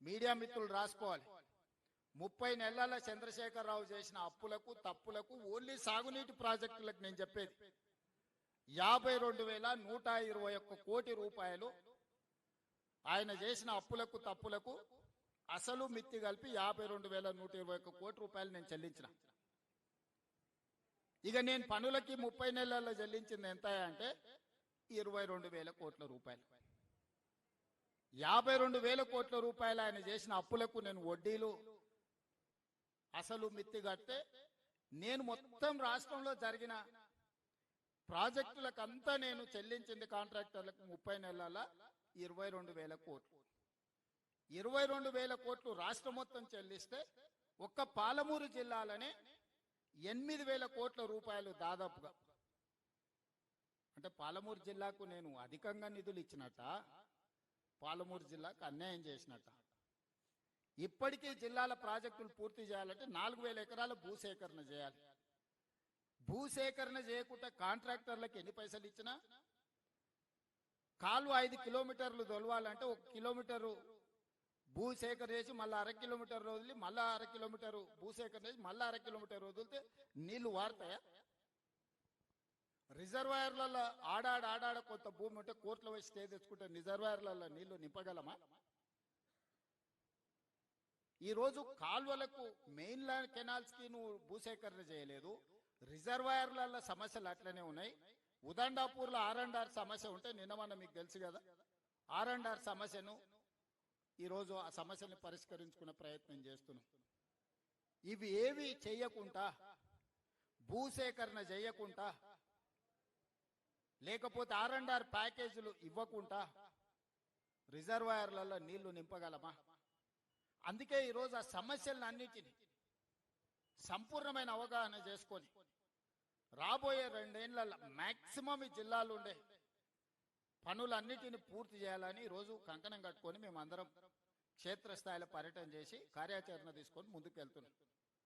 Media మిత్రులు రాసుకోవాలి. 30 నెలల చంద్రశేఖరరావు చేసిన అప్పులకు తప్పులకు ఓన్లీ సాగునీటి ప్రాజెక్టులకు నేను చెప్పేది 52,121 కోటి రూపాయలు. ఆయన చేసిన అప్పులకు తప్పులకు అసలు మిత్తి కలిపి 52,121 కోటి రూపాయలు నేను చెల్లించిన. ఇక నేను పనులకి 30 నెలల్లో చెల్లించింది ఎంత అంటే 22,000 కోట్ల రూపాయలు. 52,000 కోట్ల రూపాయలు ఆయన చేసిన అప్పులకు నేను వడ్డీలు అసలు మిత్తి కడితే నేను మొత్తం రాష్ట్రంలో జరిగిన ప్రాజెక్టులకంతా నేను చెల్లించింది కాంట్రాక్టర్లకు 30 నెలల 22,000 కోట్లు. 22,000 కోట్లు రాష్ట్రం మొత్తం చెల్లిస్తే ఒక్క పాలమూరు జిల్లాలోనే 8,000 కోట్ల రూపాయలు దాదాపుగా. అంటే పాలమూరు జిల్లాకు నేను అధికంగా నిధులు ఇచ్చినట్ట, పాలమూరు జిల్లాకు అన్యాయం చేసినట్ట. ఇప్పటికీ జిల్లాల ప్రాజెక్టులు పూర్తి చేయాలంటే 4,000 ఎకరాల భూసేకరణ చేయాలి. భూసేకరణ చేయకుండా కాంట్రాక్టర్లకు ఎన్ని పైసలు ఇచ్చినా కాలువ 5 కిలోమీటర్లు తొలవాలంటే 1 కిలోమీటరు భూసేకరణ చేసి మళ్ళీ 1/2 కిలోమీటర్ వదిలి మళ్ళీ 1/2 కిలోమీటర్ భూసేకరణ చేసి మళ్ళీ 1/2 కిలోమీటర్ వదిలితే నీళ్లు వారుతాయా? రిజర్వాయర్లలో ఆడాడ కొంత భూమి ఉంటే కోర్టులో వచ్చి స్టే తెచ్చుకుంటే రిజర్వాయర్లలో నీళ్లు నింపగలమా? ఈరోజు కాలువలకు మెయిన్ లైన్ కెనాల్స్ కి నువ్వు భూసేకరణ చేయలేదు. రిజర్వాయర్ల సమస్యలు అట్లనే ఉన్నాయి. ఉదండాపూర్లో R&R సమస్య ఉంటే నిన్నమన్న మీకు తెలుసు కదా, R&R సమస్యను ఈరోజు ఆ సమస్యను పరిష్కరించుకునే ప్రయత్నం చేస్తున్నాం. ఇవి ఏవి చెయ్యకుండా, భూసేకరణ చేయకుండా, లేకపోతే R&R ప్యాకేజీలు ఇవ్వకుండా రిజర్వాయర్లలో నీళ్లు నింపగలమా? అందుకే ఈరోజు ఆ సమస్యలన్నిటిని సంపూర్ణమైన అవగాహన చేసుకొని రాబోయే 2 ఏళ్లలో మాక్సిమం ఈ జిల్లాలు ఉండే పనులన్నిటిని పూర్తి చేయాలని ఈరోజు కంకణం కట్టుకొని మేమందరం క్షేత్రస్థాయిలో పర్యటన చేసి కార్యాచరణ తీసుకొని ముందుకు వెళ్తున్నాం.